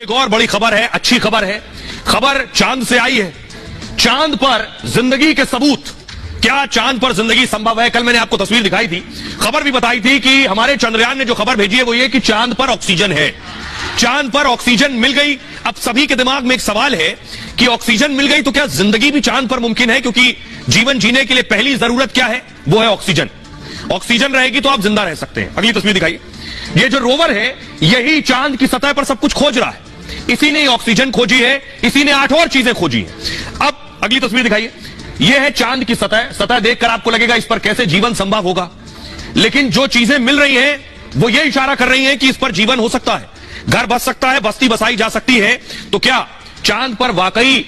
एक और बड़ी खबर है, अच्छी खबर है। खबर चांद से आई है। चांद पर जिंदगी के सबूत। क्या चांद पर जिंदगी संभव है? कल मैंने आपको तस्वीर दिखाई थी, खबर भी बताई थी कि हमारे चंद्रयान ने जो खबर भेजी है वो ये कि चांद पर ऑक्सीजन है। चांद पर ऑक्सीजन मिल गई। अब सभी के दिमाग में एक सवाल है कि ऑक्सीजन मिल गई तो क्या जिंदगी भी चांद पर मुमकिन है? क्योंकि जीवन जीने के लिए पहली जरूरत क्या है? वो है ऑक्सीजन। ऑक्सीजन रहेगी तो आप जिंदा रह सकते हैं। अगली तस्वीर दिखाइए। ये जो रोवर है यही चांद की सतह पर सब कुछ खोज रहा है। इसी ने ऑक्सीजन खोजी है, इसी ने 8 और चीजें खोजी हैं। अब अगली तस्वीर दिखाइए। यह है चांद की सतह। सतह देखकर आपको लगेगा इस पर कैसे जीवन संभव होगा, लेकिन जो चीजें मिल रही हैं वो ये इशारा कर रही हैं कि इस पर जीवन हो सकता है, घर बस सकता है, बस्ती बसाई जा सकती है। तो क्या चांद पर वाकई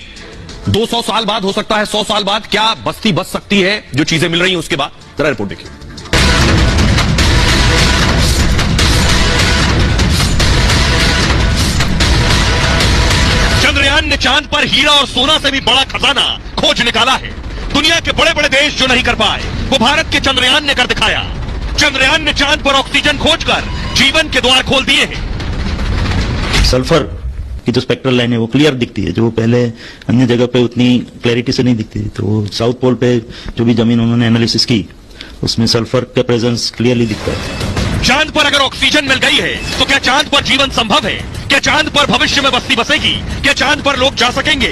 200 साल बाद हो सकता है, 100 साल बाद क्या बस्ती बस सकती है? जो चीजें मिल रही हैं उसके बाद जरा रिपोर्ट देखिए। चंद्रयान ने चांद पर हीरा और सोना से भी बड़ा खजाना खोज निकाला है। दुनिया के बड़े बड़े देश जो नहीं कर पाए वो भारत के चंद्रयान ने कर दिखाया। चंद्रयान ने चांद पर ऑक्सीजन खोजकर जीवन के द्वार खोल दिए हैं। सल्फर की जो स्पेक्ट्रल लाइन है वो क्लियर दिखती है, जो पहले अन्य जगह पे उतनी क्लैरिटी से नहीं दिखती थी। तो साउथ पोल पे जो भी जमीन उन्होंने एनालिसिस की उसमें सल्फर का प्रेजेंस क्लियरली दिखता है। चांद पर अगर ऑक्सीजन मिल गई है तो क्या चांद पर जीवन संभव है? क्या चांद पर भविष्य में बस्ती बसेगी? क्या चांद पर लोग जा सकेंगे?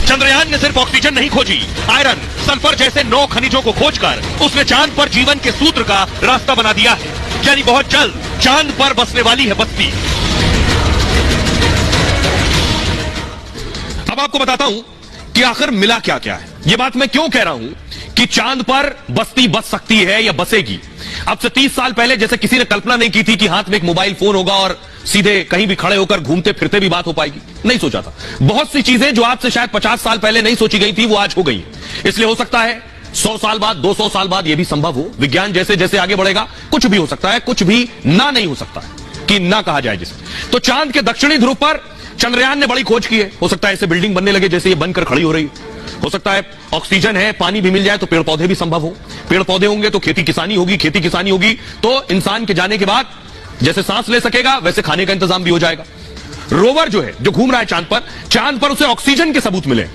चंद्रयान ने सिर्फ ऑक्सीजन नहीं खोजी, आयरन, सल्फर जैसे 9 खनिजों को खोजकर उसने चांद पर जीवन के सूत्र का रास्ता बना दिया है। यानी बहुत जल्द चांद पर बसने वाली है बस्ती। अब आपको बताता हूं कि आखिर मिला क्या क्या है। यह बात मैं क्यों कह रहा हूं कि चांद पर बस्ती बस सकती है या बसेगी। अब से 30 साल पहले जैसे किसी ने कल्पना नहीं की थी कि हाथ में एक मोबाइल फोन होगा और सीधे कहीं भी खड़े होकर घूमते फिरते भी बात हो पाएगी, नहीं सोचा था। बहुत सी चीजें जो आज से शायद 50 साल पहले नहीं सोची गई थी वो आज हो गई। इसलिए हो सकता है 100 साल बाद, 200 साल बाद यह भी संभव हो। विज्ञान जैसे जैसे आगे बढ़ेगा कुछ भी हो सकता है, कुछ भी ना नहीं हो सकता है कि ना कहा जाए जिसे। तो चांद के दक्षिणी ध्रुव पर चंद्रयान ने बड़ी खोज की है। हो सकता है ऐसे बिल्डिंग बनने लगे जैसे ये बनकर खड़ी हो रही। हो सकता है ऑक्सीजन है, पानी भी मिल जाए तो पेड़ पौधे भी संभव हो। पेड़ पौधे होंगे तो खेती किसानी होगी, खेती किसानी होगी तो इंसान के जाने के बाद जैसे सांस ले सकेगा वैसे खाने का इंतजाम भी हो जाएगा। रोवर जो है जो घूम रहा है चांद पर उसे ऑक्सीजन के सबूत मिले।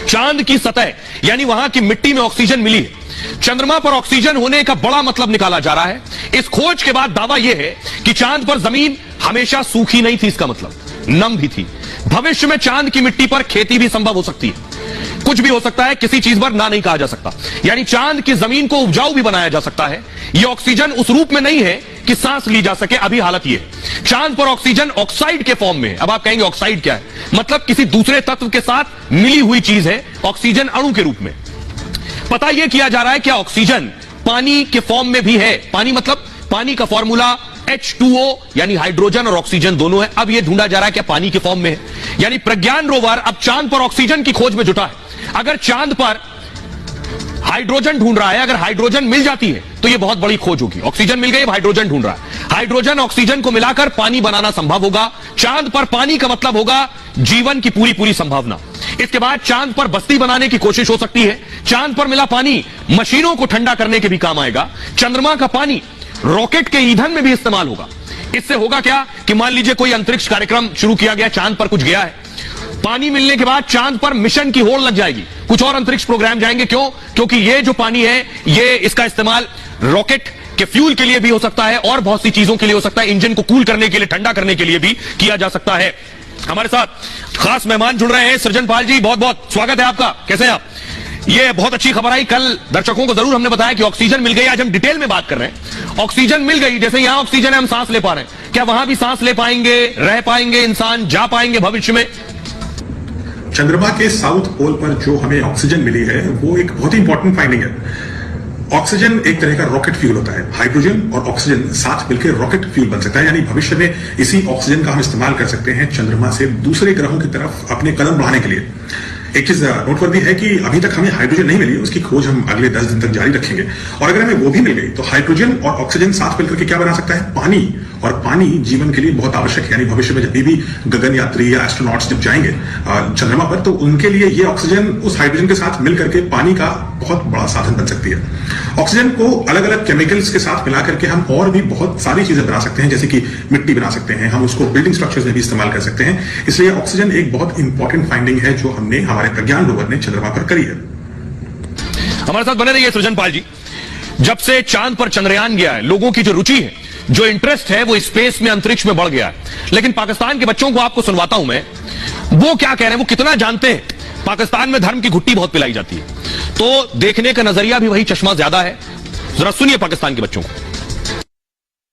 चांद की सतह यानी वहां की मिट्टी में ऑक्सीजन मिली है। चंद्रमा पर ऑक्सीजन होने का बड़ा मतलब निकाला जा रहा है। इस खोज के बाद दावा यह है कि चांद पर जमीन हमेशा सूखी नहीं थी, इसका मतलब नम भी थी। भविष्य में चांद की मिट्टी पर खेती भी संभव हो सकती है। कुछ भी हो सकता है, किसी चीज पर ना नहीं कहा जा सकता। यानी चांद की जमीन को उपजाऊ भी बनाया जा सकता है। यह ऑक्सीजन उस रूप में नहीं है कि सांस ली जा सके, अभी हालत यह है चांद पर ऑक्सीजन ऑक्साइड के फॉर्म में है। अब आप कहेंगे ऑक्साइड क्या है? मतलब किसी दूसरे तत्व के साथ मिली हुई चीज है, ऑक्सीजन अणु के रूप में। पता यह किया जा रहा है कि ऑक्सीजन पानी के फॉर्म में भी है। पानी मतलब पानी का फॉर्मूला H2O यानी हाइड्रोजन और ऑक्सीजन दोनों है। अब यह ढूंढा जा रहा है कि पानी के फॉर्म में है। यानी प्रज्ञान रोवर अब चांद पर ऑक्सीजन की खोज में जुटा है। अगर चांद पर हाइड्रोजन ढूंढ रहा है, अगर हाइड्रोजन मिल जाती है तो यह बहुत बड़ी खोज होगी। ऑक्सीजन मिल गई, हाइड्रोजन ढूंढ रहा है। हाइड्रोजन ऑक्सीजन को मिलाकर पानी बनाना संभव होगा। चांद पर पानी का मतलब होगा जीवन की पूरी पूरी संभावना। इसके बाद चांद पर बस्ती बनाने की कोशिश हो सकती है। चांद पर मिला पानी मशीनों को ठंडा करने के भी काम आएगा। चंद्रमा का पानी रॉकेट के ईंधन में भी इस्तेमाल होगा। इससे होगा क्या कि मान लीजिए कोई अंतरिक्ष कार्यक्रम शुरू किया गया, चांद पर कुछ गया है, पानी मिलने के बाद चांद पर मिशन की होड़ लग जाएगी, कुछ और अंतरिक्ष प्रोग्राम जाएंगे। क्यों? क्योंकि ये जो पानी है ये इसका इस्तेमाल रॉकेट के फ्यूल के लिए भी हो सकता है और बहुत सी चीजों के लिए हो सकता है। इंजन को कूल करने के लिए, ठंडा करने के लिए भी किया जा सकता है। हमारे साथ खास मेहमान जुड़ रहे हैं। सृजन पाल जी, बहुत बहुत स्वागत है आपका। कैसे हैं आप? ये बहुत अच्छी खबर आई। कल दर्शकों को जरूर हमने बताया कि ऑक्सीजन मिल गई। आज हम डिटेल में बात कर रहे हैं। ऑक्सीजन मिल गई, जैसे यहां ऑक्सीजन है, हम सांस ले पा रहे हैं, क्या वहां भी सांस ले पाएंगे, रह पाएंगे इंसान, जा पाएंगे भविष्य में? चंद्रमा के साउथ पोल पर जो हमें ऑक्सीजन मिली है वो एक बहुत ही इंपॉर्टेंट फाइंडिंग है। ऑक्सीजन एक तरह का रॉकेट फ्यूल होता है। हाइड्रोजन और ऑक्सीजन साथ मिलकर रॉकेट फ्यूल बन सकता है। यानी भविष्य में इसी ऑक्सीजन का हम इस्तेमाल कर सकते हैं चंद्रमा से दूसरे ग्रहों की तरफ अपने कदम बढ़ाने के लिए। एक चीज नोटवर्दी है कि अभी तक हमें हाइड्रोजन नहीं मिली, उसकी खोज हम अगले 10 दिन तक जारी रखेंगे। और अगर हमें वो भी मिल गई तो हाइड्रोजन और ऑक्सीजन साथ मिलकर के क्या बना सकता है? पानी। और पानी जीवन के लिए बहुत आवश्यक है। यानी भविष्य में जब भी गगन यात्री या एस्ट्रोनॉट्स जब जाएंगे चंद्रमा पर तो उनके लिए ये ऑक्सीजन उस हाइड्रोजन के साथ मिलकर के पानी का बहुत बड़ा साधन बन सकती है। ऑक्सीजन को अलग अलग केमिकल्स के साथ मिला करके हम और भी बहुत सारी चीजें बना सकते हैं, जैसे कि मिट्टी बना सकते हैं, हम उसको बिल्डिंग स्ट्रक्चर्स में भी इस्तेमाल कर सकते हैं। इसलिए ऑक्सीजन एक बहुत इंपॉर्टेंट फाइंडिंग है जो हमने हमारे प्रज्ञान रोवर ने चंद्रमा पर करी है। हमारे साथ बने रहिए सृजन पाल जी। जब से चांद पर चंद्रयान गया है, लोगों की जो रुचि है, जो इंटरेस्ट है, वो स्पेस में, अंतरिक्ष में बढ़ गया है। लेकिन पाकिस्तान के बच्चों को आपको सुनवाता हूं मैं, वो क्या कह रहे हैं, वो कितना जानते हैं। पाकिस्तान में धर्म की घुट्टी बहुत पिलाई जाती है, तो देखने का नजरिया भी वही, चश्मा ज्यादा है। जरा सुनिए पाकिस्तान के बच्चों को।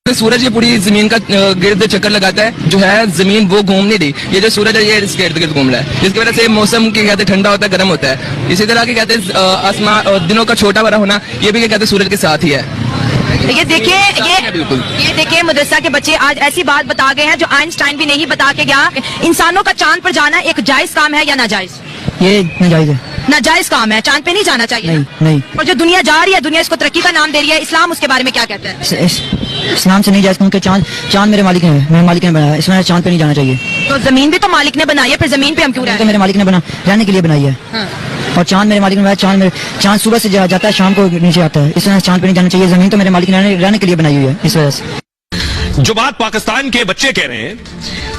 सूरज ये पूरी जमीन का गिर्द चक्कर लगाता है, जो है जमीन वो घूम नहीं रही। ये जो सूरज है ये इसके इर्द गिर्द घूम रहा है, जिसकी वजह से मौसम के कहते ठंडा होता है, गर्म होता है। इसी तरह के कहते आसमान दिनों का छोटा बड़ा होना, ये भी कहते सूरज के साथ ही है। ये देखिए मदरसा के बच्चे आज ऐसी बात बता गए हैं जो आइंस्टाइन भी नहीं बता के गया। इंसानों का चांद पर जाना एक जायज काम है या नाजायज? ये नाजायज है। नाजायज काम है, चांद पे नहीं जाना चाहिए। नहीं। और जो दुनिया जा रही है, दुनिया इसको तरक्की का नाम दे रही है, इस्लाम उसके बारे में क्या कहता है? इस्लाम से नहीं जायज, क्योंकि चांद मेरे मालिक ने, मेरे मालिक ने बनाया, इसमें चांद पे नहीं जाना चाहिए। तो जमीन भी तो मालिक ने बनाई है, फिर जमीन पे हम क्यों रहे? मेरे मालिक ने बना रहने के लिए बनाई है। और चांद मेरे मालिक ने बनाया, चांद सुबह से जाता है, शाम को नीचे आता है, इसलिए चांद पे नहीं जाना चाहिए। जमीन तो मेरे मालिक ने रहने के लिए बनाई हुई है, इस वजह से। जो बात पाकिस्तान के बच्चे कह रहे हैं,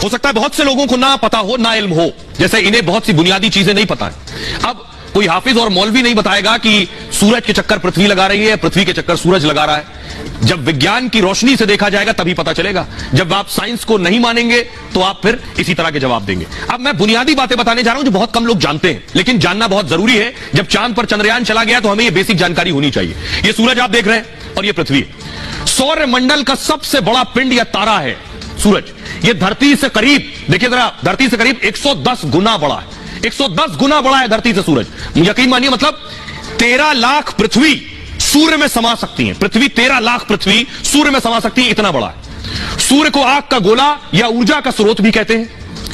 हो सकता है बहुत से लोगों को ना पता हो, ना इल्म हो, जैसे इन्हें बहुत सी बुनियादी चीजें नहीं पता है। अब कोई हाफिज और मौलवी नहीं बताएगा कि सूरज के चक्कर पृथ्वी लगा रही है, पृथ्वी के चक्कर सूरज लगा रहा है। जब विज्ञान की रोशनी से देखा जाएगा तभी पता चलेगा। जब आप साइंस को नहीं मानेंगे तो आप फिर इसी तरह के जवाब देंगे। अब मैं बुनियादी बातें बताने जा रहा हूं जो बहुत कम लोग जानते हैं, लेकिन जानना बहुत जरूरी है। जब चांद पर चंद्रयान चला गया तो हमें यह बेसिक जानकारी होनी चाहिए। यह सूरज आप देख रहे हैं और यह पृथ्वी। सौर मंडल का सबसे बड़ा पिंड या तारा है सूरज। यह धरती से करीब, देखिए जरा, धरती से करीब 110 गुना बड़ा है। 110 गुना बड़ा है धरती से सूरज। यकीन मानिए, मतलब 13 लाख पृथ्वी सूर्य में समा सकती है। पृथ्वी 13 लाख पृथ्वी सूर्य में समा सकती है, इतना बड़ा है। सूर्य को आग का गोला या ऊर्जा का स्रोत भी कहते हैं,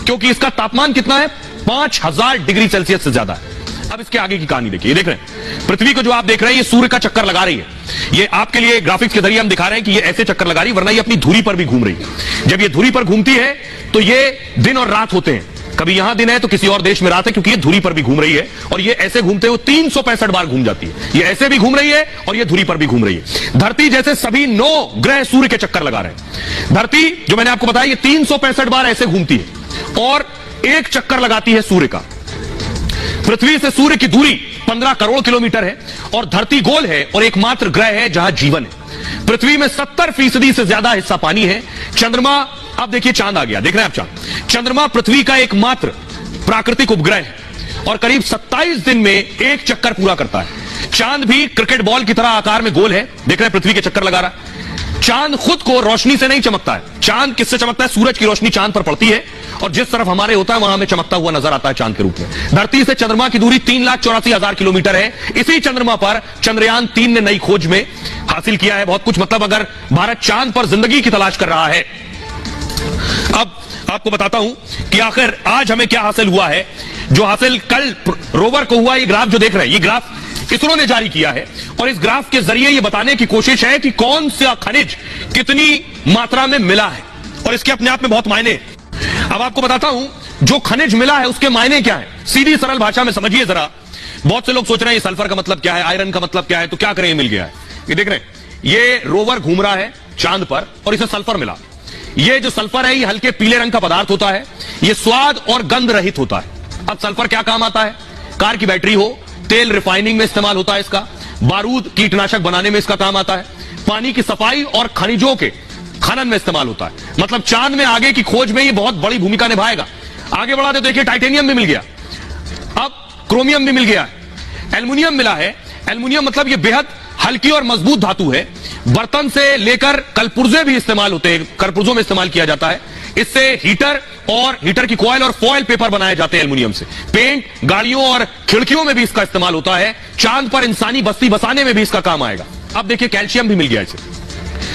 क्योंकि इसका तापमान कितना है, 5000 डिग्री सेल्सियस से ज्यादा है। अब इसके आगे की कहानी देखिए। देख रहे हैं पृथ्वी को, जो आप देख रहे हैं, ये सूर्य का चक्कर लगा रही है। ये आपके लिए ग्राफिक्स के जरिए हम दिखा रहे हैं कि ये ऐसे चक्कर लगा रही है, वरना ये अपनी धुरी पर भी घूम रही है। जब ये धुरी पर घूमती है तो ये दिन और रात होते हैं। कभी यहां दिन है तो किसी और देश में रात है, क्योंकि ये धुरी पर भी घूम रही है। और ये ऐसे घूमते हुए 365 बार घूम जाती है। ये ऐसे भी घूम रही है और ये धुरी पर भी घूम रही है। धरती जैसे सभी 9 ग्रह सूर्य के चक्कर लगा रहे हैं। धरती, जो मैंने आपको बताया, ये 365 बार ऐसे घूमती है और एक चक्कर लगाती है सूर्य का। पृथ्वी से सूर्य की दूरी 15 करोड़ किलोमीटर है और धरती गोल है और एकमात्र ग्रह है जहां जीवन है। पृथ्वी में 70% से ज्यादा हिस्सा पानी है। चंद्रमा, अब देखिए चांद आ गया, देख रहे हैं आप चांद। चंद्रमा पृथ्वी का एकमात्र प्राकृतिक उपग्रह है और करीब 27 दिन में एक चक्कर पूरा करता है। चांद भी क्रिकेट बॉल की तरह आकार में गोल है, देख रहे हैं, पृथ्वी के चक्कर लगा रहा है। चांद खुद को रोशनी से नहीं चमकता है। चांद किससे चमकता है? सूरज की रोशनी चांद पर पड़ती है और जिस तरफ हमारे होता है वहां हमें चमकता हुआ नजर आता है चांद के रूप में। धरती से चंद्रमा की दूरी 3,84,000 किलोमीटर है। इसी चंद्रमा पर चंद्रयान 3 ने नई खोज में हासिल किया है बहुत कुछ। मतलब अगर भारत चांद पर जिंदगी की तलाश कर रहा है। अब आपको बताता हूं कि आखिर आज हमें क्या हासिल हुआ है। जो हासिल कल रोवर को हुआ, ये ग्राफ जो देख रहे हैं, ये ग्राफ इसरो ने जारी किया है और इस ग्राफ के जरिए यह बताने की कोशिश है कि कौन सा खनिज कितनी मात्रा में मिला है और इसके अपने आप में बहुत मायने। अब आपको बताता हूं जो खनिज मिला है उसके मायने क्या है। सीधी सरल भाषा में समझिए जरा। बहुत से लोग सोच रहे हैं ये सल्फर का मतलब क्या है, आयरन का मतलब क्या है, तो क्या करें, ये मिल गया है। ये देख रहे हैं, ये रोवर घूम रहा है चांद पर और इसे सल्फर मिला। ये जो सल्फर है ये हल्के पीले रंग का पदार्थ होता है। ये स्वाद और गंध रहित होता है। अब सल्फर क्या काम आता है? कार की बैटरी हो, तेल रिफाइनिंग में इस्तेमाल होता है इसका, बारूद कीटनाशक बनाने में इसका काम आता है, पानी की सफाई और खनिजों के खनन में इस्तेमाल होता है। मतलब चांद में आगे की खोज में ये बहुत बड़ी भूमिका निभाएगा। आगे बढ़ा दे, देखिए टाइटेनियम भी मिल गया, अब क्रोमियम भी मिल गया, एल्युमिनियम मिला है। एल्युमिनियम मतलब ये बेहद हल्की और मजबूत धातु है। बर्तन से लेकर कलपुर्जे भी इस्तेमाल होते हैं, कलपुर्जों में इस्तेमाल किया जाता है। इससे हीटर की कॉइल और फॉयल पेपर बनाए जाते हैं एल्युमिनियम से। पेंट, गाड़ियों और खिड़कियों में भी इसका इस्तेमाल होता है। चांद पर इंसानी बस्ती बसाने में भी इसका काम आएगा। अब देखिए कैल्शियम भी मिल गया इसे।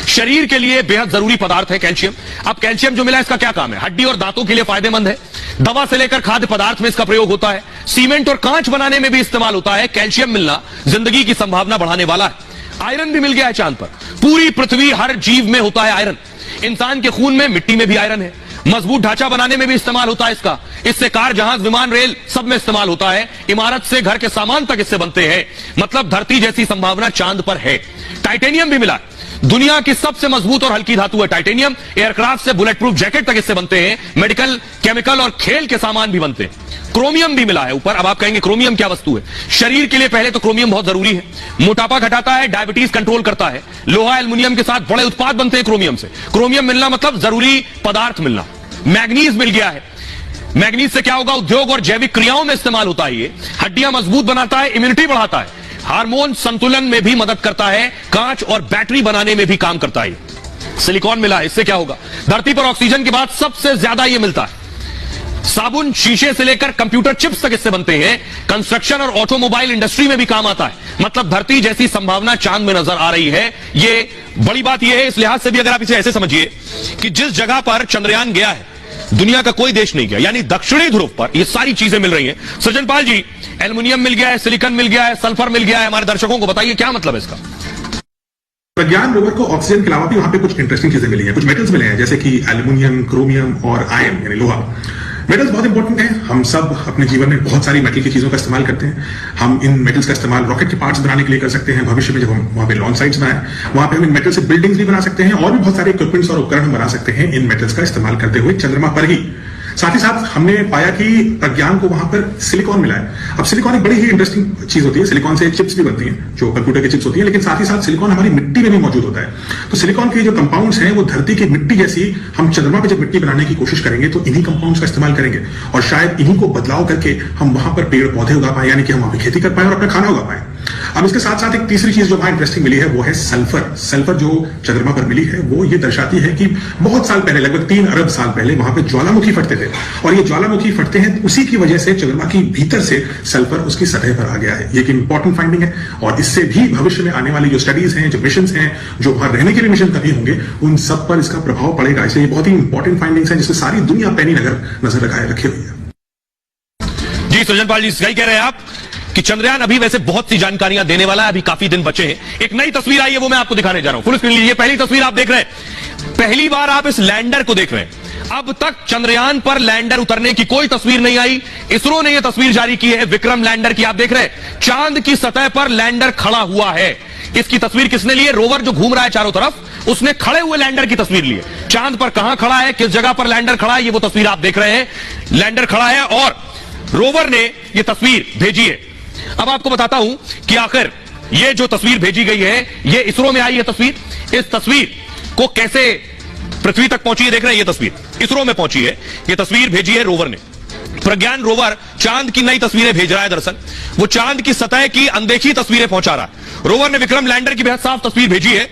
शरीर के लिए बेहद जरूरी पदार्थ है कैल्शियम। अब कैल्शियम जो मिला इसका क्या काम है? हड्डी और दांतों के लिए फायदेमंद है। दवा से लेकर खाद्य पदार्थ में इसका प्रयोग होता है। सीमेंट और कांच बनाने में भी इस्तेमाल होता है। कैल्शियम मिलना जिंदगी की संभावना बढ़ाने वाला है। आयरन भी मिल गया है चांद पर। पूरी पृथ्वी, हर जीव में होता है आयरन। इंसान के खून में, मिट्टी में भी आयरन है। मजबूत ढांचा बनाने में भी इस्तेमाल होता है इसका। इससे कार, जहाज, विमान, रेल सब में इस्तेमाल होता है। इमारत से घर के सामान तक इससे बनते हैं। मतलब धरती जैसी संभावना चांद पर है। टाइटेनियम भी मिला। दुनिया की सबसे मजबूत और हल्की धातु है टाइटेनियम। एयरक्राफ्ट से बुलेट प्रूफ जैकेट तक इससे बनते हैं। मेडिकल, केमिकल और खेल के सामान भी बनते हैं। क्रोमियम भी मिला है ऊपर। अब आप कहेंगे क्रोमियम क्या वस्तु है? शरीर के लिए पहले तो क्रोमियम बहुत जरूरी है। मोटापा घटाता है, डायबिटीज कंट्रोल करता है। लोहा, एल्युमिनियम के साथ बड़े उत्पाद बनते हैं क्रोमियम से। क्रोमियम मिलना मतलब जरूरी पदार्थ मिलना। मैग्नीज मिल गया है। मैग्नीज से क्या होगा? उद्योग और जैविक क्रियाओं में इस्तेमाल होता है। ये हड्डियां मजबूत बनाता है, इम्यूनिटी बढ़ाता है, हार्मोन संतुलन में भी मदद करता है, कांच और बैटरी बनाने में भी काम करता है। सिलिकॉन मिला है। इससे क्या होगा? धरती पर ऑक्सीजन के बाद सबसे ज्यादा यह मिलता है। साबुन, शीशे से लेकर कंप्यूटर चिप्स तक इससे बनते हैं। कंस्ट्रक्शन और ऑटोमोबाइल इंडस्ट्री में भी काम आता है। मतलब धरती जैसी संभावना चांद में नजर आ रही है। ये बड़ी बात यह है इस लिहाज से भी, अगर आप इसे ऐसे समझिए कि जिस जगह पर चंद्रयान गया है दुनिया का कोई देश नहीं गया, यानी दक्षिणी ध्रुव पर ये सारी चीजें मिल रही हैं। सज्जन पाल जी, एल्युमिनियम मिल गया है, सिलिकॉन मिल गया है, सल्फर मिल गया है। हमारे दर्शकों को बताइए क्या मतलब है इसका? प्रज्ञान रोवर को ऑक्सीजन के अलावा भी वहां पे कुछ इंटरेस्टिंग चीजें मिली हैं। कुछ मेटल्स मिले हैं जैसे कि एल्युमिनियम, क्रोमियम और आयन यानी लोहा। मेटल्स बहुत इंपॉर्टेंट है। हम सब अपने जीवन में बहुत सारी मेटल की चीजों का इस्तेमाल करते हैं। हम इन मेटल्स का इस्तेमाल रॉकेट के पार्ट्स बनाने के लिए कर सकते हैं। भविष्य में जब हम वहां पे लॉन्च साइट्स बनाए, वहां पे हम इन मेटल से बिल्डिंग्स भी बना सकते हैं और भी बहुत सारे इक्विपमेंट्स और उपकरण हम बना सकते हैं इन मेटल्स का इस्तेमाल करते हुए चंद्रमा पर ही। साथ ही साथ हमने पाया कि प्रज्ञान को वहां पर सिलिकॉन मिला है। अब सिलिकॉन एक बड़ी ही इंटरेस्टिंग चीज होती है। सिलिकॉन से चिप्स भी बनती हैं जो कंप्यूटर की चिप्स होती हैं, लेकिन साथ ही साथ सिलिकॉन हमारी मिट्टी में भी मौजूद होता है। तो सिलिकॉन के जो कंपाउंड्स हैं वो धरती की मिट्टी जैसी, हम चंद्रमा पे जब मिट्टी बनाने की कोशिश करेंगे तो इन्हीं कंपाउंड्स का इस्तेमाल करेंगे और शायद इन्हीं को बदलाव करके हम वहां पर पेड़ पौधे उगा पाए, यानी कि हम वहां पर खेती कर पाए और अपना खाना उगा पाए। अब इसके साथ साथ एक तीसरी चीज जो वहां इंटरेस्टिंग मिली है वो है सल्फर। सल्फर जो चंद्रमा पर मिली है वो ये दर्शाती है कि बहुत साल पहले, लगभग 3 अरब साल पहले वहां पे ज्वालामुखी फटते थे और ये ज्वालामुखी फटते हैं, उसी की वजह से चंद्रमा की भीतर से सल्फर उसकी सतह पर आ गया है। ये एक इंपॉर्टेंट फाइंडिंग है और इससे भी भविष्य में आने वाली जो स्टडीज हैं, जो मिशन हैं, जो वहां रहने के लिए मिशन कभी होंगे, उन सब पर इसका प्रभाव पड़ेगा। इसलिए ये बहुत ही इंपॉर्टेंट फाइंडिंग्स हैं जिससे सारी दुनिया पैनी नजर रखे हुई है। जी सज्जन पाल जी, सही कह रहे हैं आप कि चंद्रयान अभी वैसे बहुत सी जानकारियां देने वाला है। अभी काफी दिन बचे हैं। एक नई तस्वीर आई है वो मैं आपको दिखाने जा रहा हूं। फुल स्क्रीन लीजिए। पहली तस्वीर आप देख रहे हैं, पहली बार आप इस लैंडर को देख रहे हैं। अब तक चंद्रयान पर लैंडर उतरने की कोई तस्वीर नहीं आई। इसरो ने यह तस्वीर जारी की है विक्रम लैंडर की। आप देख रहे हैं चांद की सतह पर लैंडर खड़ा हुआ है। इसकी तस्वीर किसने ली है? रोवर जो घूम रहा है चारों तरफ, उसने खड़े हुए लैंडर की तस्वीर ली है। चांद पर कहां खड़ा है, किस जगह पर लैंडर खड़ा है, ये वो तस्वीर आप देख रहे हैं। लैंडर खड़ा है और रोवर ने यह तस्वीर भेजी है। अब आपको बताता हूं कि आखिर ये जो तस्वीर भेजी गई है ये इसरो में आई है तस्वीर। इस तस्वीर को कैसे पृथ्वी तक पहुंची है देख रहे हैं। ये तस्वीर इसरो में पहुंची है। ये तस्वीर भेजी है रोवर ने। प्रज्ञान रोवर चांद की नई तस्वीरें भेज रहा है। दरअसल वो चांद की सतह की अनदेखी तस्वीरें पहुंचा रहा है। रोवर ने विक्रम लैंडर की बेहद साफ तस्वीर भेजी है।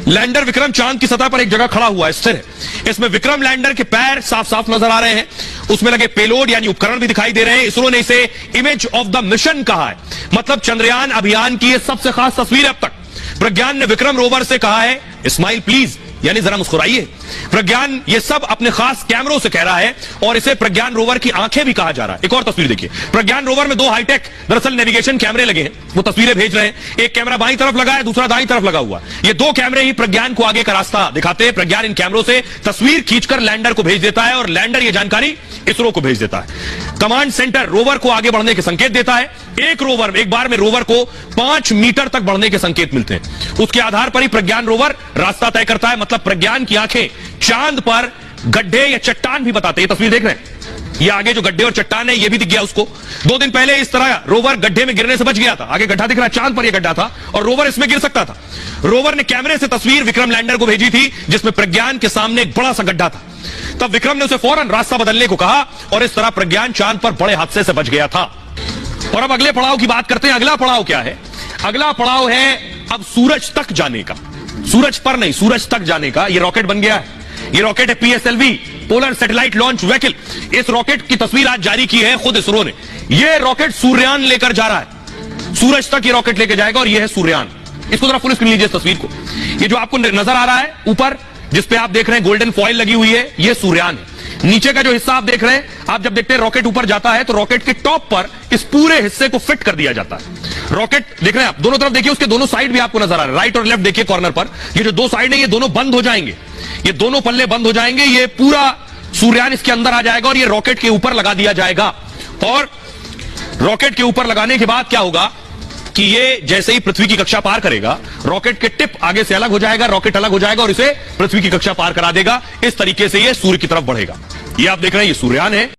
लैंडर विक्रम चांद की सतह पर एक जगह खड़ा हुआ है, स्थिर है। इसमें विक्रम लैंडर के पैर साफ साफ नजर आ रहे हैं। उसमें लगे पेलोड यानी उपकरण भी दिखाई दे रहे हैं। इसरो ने इसे इमेज ऑफ द मिशन कहा है। मतलब चंद्रयान अभियान की यह सबसे खास तस्वीर है अब तक। प्रज्ञान ने विक्रम रोवर से कहा है स्माइल प्लीज, यानी जरा मुस्कुराइए। प्रज्ञान ये सब अपने खास कैमरों से कह रहा है और इसे प्रज्ञान रोवर की आंखें भी कहा जा रहा है। एक और तस्वीर देखिए। प्रज्ञान रोवर में 2 हाईटेक दरअसल नेविगेशन कैमरे लगे हैं। वो तस्वीरें भेज रहे हैं। एक कैमरा बाईं तरफ लगा है, दूसरा दाईं तरफ लगा हुआ। ये 2 कैमरे ही प्रज्ञान को आगे का रास्ता दिखाते हैं। प्रज्ञान इन कैमरों से तस्वीर खींचकर लैंडर को भेज देता है और लैंडर ये जानकारी इसरो को भेज देता है। कमांड सेंटर रोवर को आगे बढ़ने के संकेत देता है। एक बार में रोवर को 5 मीटर तक बढ़ने के संकेत मिलते हैं। उसके आधार पर ही प्रज्ञान रोवर रास्ता तय करता है। मतलब प्रज्ञान की आंखें चांद पर गड्ढे या चट्टान भी बताते हैं। ये तस्वीर देख रहे हैं, ये आगे जो गड्ढे और चट्टान है ये भी दिख गया उसको। 2 दिन पहले इस तरह रोवर गड्ढे में गिरने से बच गया था। आगे गड्ढा दिख रहा है, चांद पर यह गड्ढा था और रोवर इसमें गिर सकता था। रोवर ने कैमरे से तस्वीर विक्रम लैंडर को भेजी थी जिसमें प्रज्ञान के सामने एक बड़ा सा गड्ढा था। तब विक्रम ने उसे फौरन रास्ता बदलने को कहा और इस तरह प्रज्ञान चांद पर बड़े हादसे से बच गया था। और अब अगले पड़ाव की बात करते हैं। अगला पड़ाव क्या है? अगला पड़ाव है अब सूरज तक जाने का। सूरज पर नहीं, सूरज तक जाने का। यह रॉकेट बन गया है। यह रॉकेट है PSLV, polar satellite launch vehicle. इस रॉकेट की तस्वीर आज जारी की है खुद इसरो ने। यह रॉकेट सूर्यान लेकर जा रहा है। सूरज तक यह रॉकेट लेकर जाएगा और यह है सूर्यान। इसको जरा फुल स्क्रीन लीजिए इस तस्वीर को। ये जो आपको नजर आ रहा है ऊपर जिसपे आप देख रहे हैं गोल्डन फॉइल लगी हुई है, यह सूर्यान है। नीचे का जो हिस्सा आप देख रहे हैं, आप जब देखते हैं रॉकेट ऊपर जाता है तो रॉकेट के टॉप पर इस पूरे हिस्से को फिट कर दिया जाता है। रॉकेट देख रहे हैं आप, दोनों तरफ देखिए, उसके दोनों साइड भी आपको नजर आ रहा है। राइट और लेफ्ट देखिए कॉर्नर पर, ये जो 2 साइड है ये दोनों बंद हो जाएंगे। ये दोनों पल्ले बंद हो जाएंगे। ये पूरा सूर्ययान इसके अंदर आ जाएगा और ये रॉकेट के ऊपर लगा दिया जाएगा। और रॉकेट के ऊपर लगाने के बाद क्या होगा कि ये जैसे ही पृथ्वी की कक्षा पार करेगा, रॉकेट के टिप आगे से अलग हो जाएगा, रॉकेट अलग हो जाएगा और इसे पृथ्वी की कक्षा पार करा देगा। इस तरीके से ये सूर्य की तरफ बढ़ेगा। ये आप देख रहे हैं, ये सूर्ययान है।